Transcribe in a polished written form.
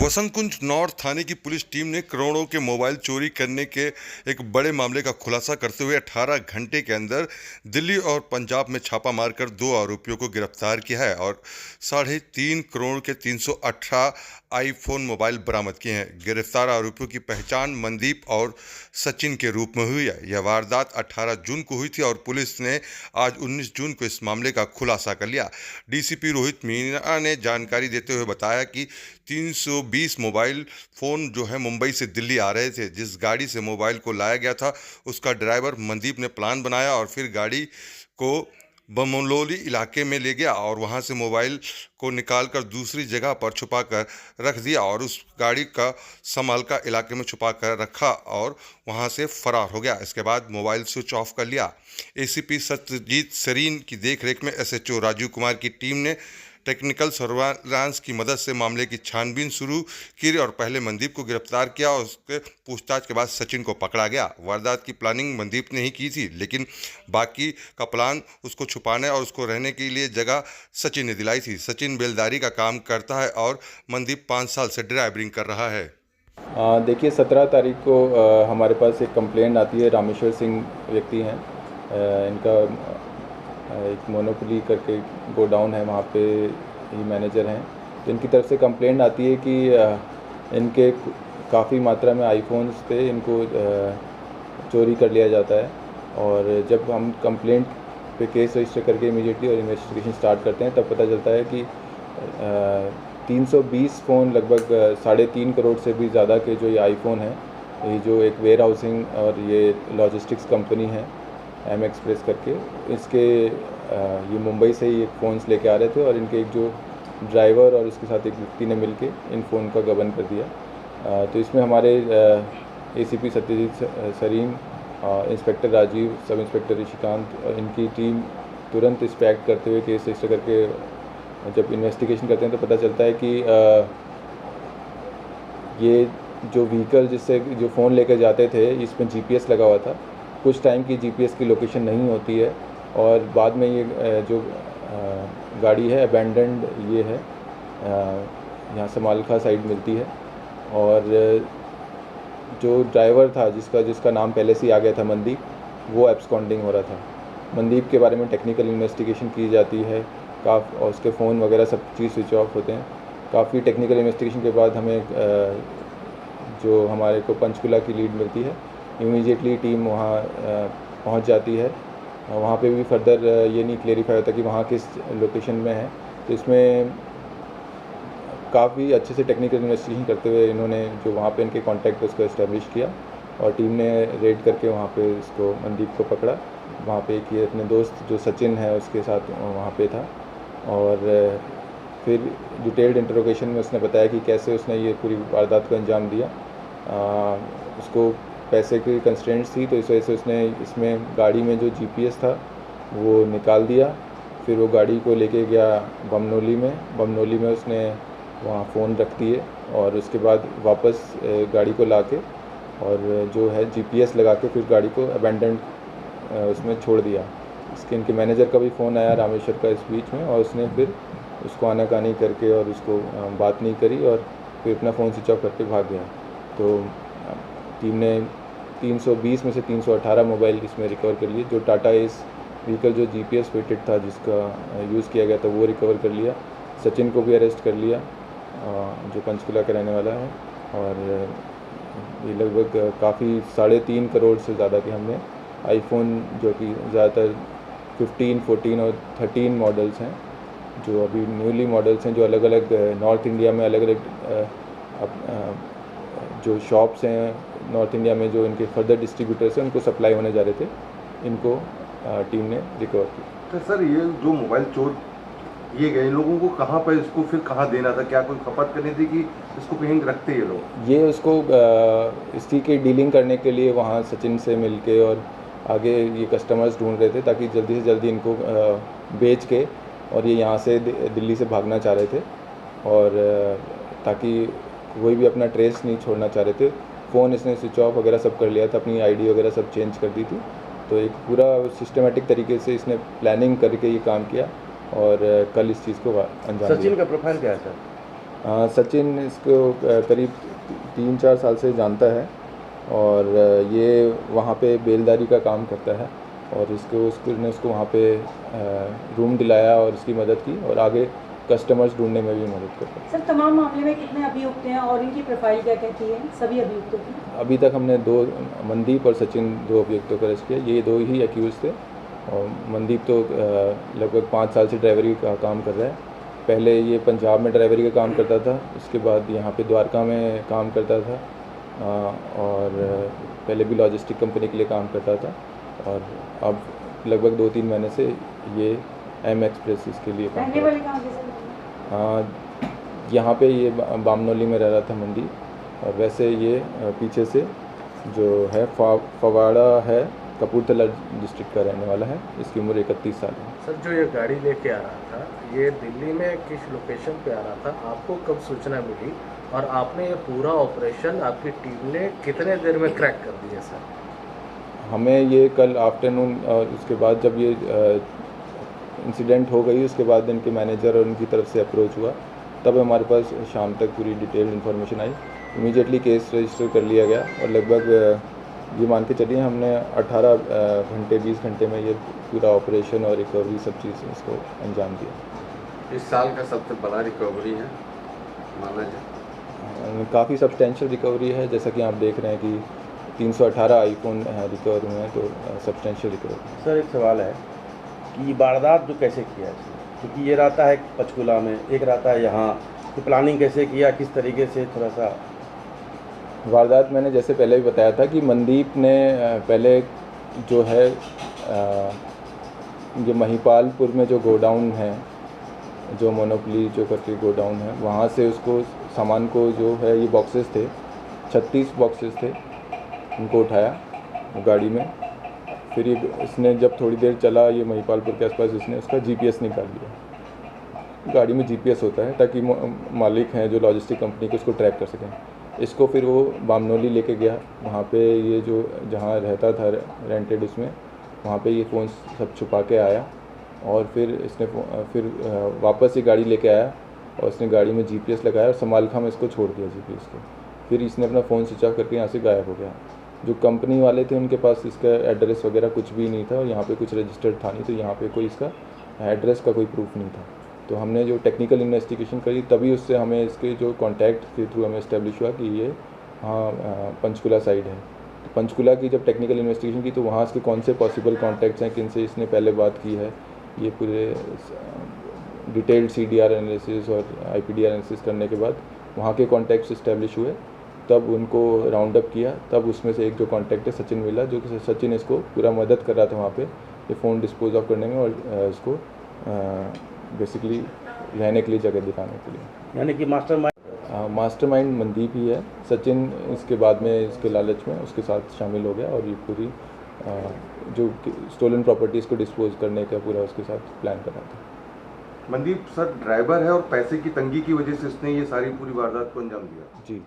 वसंत कुंज north थाने की police team ने करोड़ों के मोबाइल चोरी करने के एक बड़े मामले का खुलासा करते हुए 18 घंटे के अंदर दिल्ली और पंजाब में छापा मारकर 2 आरोपियों को गिरफ्तार किया है और 3.5 करोड़ के 318 आईफोन मोबाइल बरामद किए हैं। गिरफ्तार आरोपियों की पहचान मनदीप और सचिन के रूप में हुई है। यह वारदात 18 जून को हुई थी और पुलिस ने आज 19 जून को इस मामले का खुलासा कर लिया। डीसीपी रोहित मीणा ने जानकारी देते हुए बताया कि 320 मोबाइल फ़ोन जो है मुंबई से दिल्ली आ रहे थे। जिस गाड़ी से मोबाइल को लाया गया था उसका ड्राइवर मनदीप ने प्लान बनाया और फिर गाड़ी को बमनोली इलाके में ले गया और वहां से मोबाइल को निकालकर दूसरी जगह पर छुपा कर रख दिया और उस गाड़ी का समालका इलाके में छुपा कर रखा और वहां से फरार हो गया। इसके बाद मोबाइल स्विच ऑफ कर लिया। एसीपी सत्यजीत सरीन की देखरेख में एसएचओ राजीव कुमार की टीम ने टेक्निकल सर्वेलांस की मदद से मामले की छानबीन शुरू की और पहले मनदीप को गिरफ्तार किया और उसके पूछताछ के बाद सचिन को पकड़ा गया। वारदात की प्लानिंग मनदीप ने ही की थी, लेकिन बाकी का प्लान उसको छुपाने और उसको रहने के लिए जगह सचिन ने दिलाई थी। सचिन बेलदारी का काम करता है और मनदीप 5 साल से ड्राइवरिंग कर रहा है। देखिए 17 तारीख को हमारे पास एक कंप्लेंट आती है। रामेश्वर सिंह व्यक्ति हैं, इनका एक मोनोपोली करके गोडाउन है, वहाँ पे ही मैनेजर हैं। तो इनकी तरफ से कंप्लेंट आती है कि इनके काफ़ी मात्रा में आईफोन्स थे, इनको चोरी कर लिया जाता है। और जब हम कंप्लेंट पे केस रजिस्टर करके इमीडिएटली और इन्वेस्टिगेशन स्टार्ट करते हैं तब पता चलता है कि 320 फ़ोन लगभग 3.5 करोड़ से भी ज़्यादा के जो ये आईफोन हैं, ये जो एक वेयर हाउसिंग और ये लॉजिस्टिक्स कंपनी है एम एक्सप्रेस करके, इसके ये मुंबई से ही एक फ़ोन्स लेके आ रहे थे और इनके एक जो ड्राइवर और उसके साथ एक व्यक्ति ने मिलके इन फ़ोन का गबन कर दिया। तो इसमें हमारे ACP Satyajeet Sareen, inspector Rajeev, sub inspector Rishikant और इनकी टीम तुरंत इस पे एक्ट करते हुए केस रजिस्टर करके जब इन्वेस्टिगेशन करते हैं तो पता चलता है कि ये जो व्हीकल जिससे जो फ़ोन लेकर जाते थे इसमें जीपीएस लगा हुआ था। कुछ टाइम की जीपीएस की लोकेशन नहीं होती है और बाद में ये जो गाड़ी है अबैंडन्ड ये है, यहाँ समालखा साइड मिलती है। और जो ड्राइवर था जिसका नाम पहले से ही आ गया था मनदीप, वो एब्सकॉन्डिंग हो रहा था। मनदीप के बारे में टेक्निकल इन्वेस्टिगेशन की जाती है और उसके फ़ोन वगैरह सब चीज़ स्विच ऑफ होते हैं। काफ़ी टेक्निकल इन्वेस्टिगेशन के बाद हमें जो हमारे को पंचकुला की लीड मिलती है, इमीडिएटली टीम वहाँ पहुँच जाती है। वहाँ पे भी फर्दर ये नहीं क्लेरिफाई होता कि वहाँ किस लोकेशन में है। तो इसमें काफ़ी अच्छे से टेक्निकल इन्वेस्टिगेशन करते हुए इन्होंने जो वहाँ पे इनके कॉन्टैक्ट उसको इस्टेब्लिश किया और टीम ने रेड करके वहाँ पे इसको मनदीप को पकड़ा। वहाँ पे एक ये अपने दोस्त जो सचिन है उसके साथ वहाँ पे था और फिर डिटेल्ड इंटरोगेशन में उसने बताया कि कैसे उसने ये पूरी वारदात को अंजाम दिया। उसको पैसे की कंस्ट्रेंट्स थी तो इस वजह से उसने इसमें गाड़ी में जो जीपीएस था वो निकाल दिया। फिर वो गाड़ी को लेके गया बमनोली में उसने वहाँ फ़ोन रख दिए और उसके बाद वापस गाड़ी को लाके और जो है जीपीएस लगा के फिर गाड़ी को अबैंडन उसमें छोड़ दिया। इसके इनके मैनेजर का भी फ़ोन आया रामेश्वर का इस बीच में और उसने फिर उसको आनाकानी करके और उसको बात नहीं करी और फिर अपना फ़ोन स्विच ऑफ करके भाग गया। तो टीम ने 320 में से 318 मोबाइल इसमें रिकवर कर लिए। जो टाटा एस व्हीकल जो जीपीएस फिटेड था जिसका यूज़ किया गया था वो रिकवर कर लिया। सचिन को भी अरेस्ट कर लिया जो पंचकुला का रहने वाला है। और ये लगभग काफ़ी 3.5 करोड़ से ज़्यादा के हमने आईफोन जो कि ज़्यादातर 15, 14 और 13 मॉडल्स हैं जो अभी न्यूली मॉडल्स हैं, जो अलग अलग नॉर्थ इंडिया में अलग अलग जो शॉप्स हैं नॉर्थ इंडिया में जो इनके फर्दर डिस्ट्रीब्यूटर्स हैं उनको सप्लाई होने जा रहे थे, इनको टीम ने रिकवर किया। तो सर ये जो मोबाइल चोर ये गए लोगों को कहाँ पर इसको फिर कहाँ देना था? क्या कोई खपत करनी थी कि इसको कहीं रखते ये लोग? ये उसको इसी की डीलिंग करने के लिए वहाँ सचिन से मिलके और आगे ये कस्टमर्स ढूंढ रहे थे ताकि जल्दी से जल्दी इनको बेच के और ये यहाँ से दिल्ली से भागना चाह रहे थे और ताकि कोई भी अपना ट्रेस नहीं छोड़ना चाह रहे थे। फ़ोन इसने स्विच ऑफ वगैरह सब कर लिया था, अपनी आईडी वगैरह सब चेंज कर दी थी। तो एक पूरा सिस्टमेटिक तरीके से इसने प्लानिंग करके ये काम किया और कल इस चीज़ को अंजाम दिया। सचिन का प्रोफाइल क्या है सर? सचिन इसको करीब 3-4 साल से जानता है और ये वहाँ पे बेलदारी का काम करता है और उसने उसको वहाँ पे रूम दिलाया और उसकी मदद की और आगे कस्टमर्स ढूंढने में भी मदद करता है। सर, तमाम मामले में कितने अभियुक्त हैं और इनकी प्रोफाइल क्या कहती है सभी अभियुक्तों की? अभी तक हमने 2 मनदीप और सचिन 2 अभियुक्तों को अरेस्ट किया। ये 2 ही एक्यूज थे और मनदीप तो लगभग 5 साल से ड्राइवरी का काम कर रहा है। पहले ये पंजाब में ड्राइवरी का काम करता था, उसके बाद यहाँ पे द्वारका में काम करता था और पहले भी लॉजिस्टिक कंपनी के लिए काम करता था और अब लगभग 2-3 महीने से ये एम एक्सप्रेस इसके लिए काम रहने कर वाले कहाँ के सर? यहाँ पे ये बामनोली में रह रहा था मंडी और वैसे ये पीछे से जो है फवाड़ा है कपूरथला डिस्ट्रिक्ट का रहने वाला है। इसकी उम्र 31 साल है। सर, जो ये गाड़ी लेके आ रहा था, ये दिल्ली में किस लोकेशन पे आ रहा था, आपको कब सूचना मिली और आपने ये पूरा ऑपरेशन आपकी टीम ने कितने देर में क्रैक कर दिया सर? हमें ये कल आफ्टरनून और उसके बाद जब ये इंसिडेंट हो गई उसके बाद इनके मैनेजर और उनकी तरफ से अप्रोच हुआ, तब हमारे पास शाम तक पूरी डिटेल्ड इन्फॉर्मेशन आई। इमीडिएटली केस रजिस्टर कर लिया गया और लगभग ये मान के चलिए हमने 18 घंटे 20 घंटे में ये पूरा ऑपरेशन और रिकवरी सब चीज़ इसको अंजाम दिया। इस साल का सबसे बड़ा रिकवरी है माना जाए। काफ़ी सब्सटेंशियल रिकवरी है, जैसा कि आप देख रहे हैं कि 318 आईफोन रिकवर हुए हैं, तो सब्सटेंशियल रिकवरी। सर, एक सवाल है कि वारदात जो कैसे किया है, क्योंकि ये रहता है पंचकूला में, एक रहता है यहाँ, तो प्लानिंग कैसे किया, किस तरीके से, थोड़ा सा। वारदात मैंने जैसे पहले भी बताया था कि मनदीप ने पहले जो है ये महिपालपुर में जो गोडाउन है, जो मोनोपली जो करके गोडाउन है, वहाँ से उसको सामान को जो है ये बॉक्सेस थे, 36 बॉक्सेस थे, उनको उठाया गाड़ी में। फिर ये इसने जब थोड़ी देर चला ये महिपालपुर के आसपास, इसने उसका जीपीएस निकाल लिया। गाड़ी में जीपीएस होता है ताकि मालिक हैं जो लॉजिस्टिक कंपनी को उसको ट्रैक कर सकें। इसको फिर वो बामनोली लेके गया, वहाँ पे ये जो जहाँ रहता था रेंटेड उसमें, वहाँ पे ये फ़ोन सब छुपा के आया और फिर इसने फिर वापस ये गाड़ी लेके आया और इसने गाड़ी में जीपीएस लगाया और समालखा में इसको छोड़ दिया जीपीएस को। फिर इसने अपना फ़ोन स्विच ऑफ करके यहाँ से गायब हो गया। जो कंपनी वाले थे उनके पास इसका एड्रेस वगैरह कुछ भी नहीं था और यहाँ पे कुछ रजिस्टर्ड था नहीं, तो यहाँ पे कोई इसका एड्रेस का कोई प्रूफ नहीं था। तो हमने जो टेक्निकल इन्वेस्टिगेशन करी तभी उससे हमें इसके जो कॉन्टैक्ट के थ्रू हमें इस्टेब्लिश हुआ कि ये हाँ पंचकुला साइड है। तो पंचकुला की जब टेक्निकल इन्वेस्टिगेशन की तो वहाँ इसके कौन से पॉसिबल कॉन्टैक्ट्स हैं, किन से इसने पहले बात की है, ये पूरे डिटेल्ड CDR एनालिसिस और IPDR एनालिसिस करने के बाद वहाँ के कॉन्टैक्ट्स इस्टेब्लिश हुए, तब उनको राउंड अप किया। तब उसमें से एक जो कॉन्टैक्ट है सचिन मिला, जो कि सचिन इसको पूरा मदद कर रहा था वहाँ पे ये फ़ोन डिस्पोज ऑफ करने में और इसको बेसिकली रहने के लिए जगह दिखाने के लिए। यानी कि मास्टरमाइंड मनदीप ही है। सचिन इसके बाद में इसके लालच में उसके साथ शामिल हो गया और ये पूरी जो स्टोलन प्रॉपर्टीज़ को डिस्पोज करने का पूरा उसके साथ प्लान कर रहा था। मनदीप सर ड्राइवर है और पैसे की तंगी की वजह से इसने ये सारी पूरी वारदात को अंजाम दिया। जी।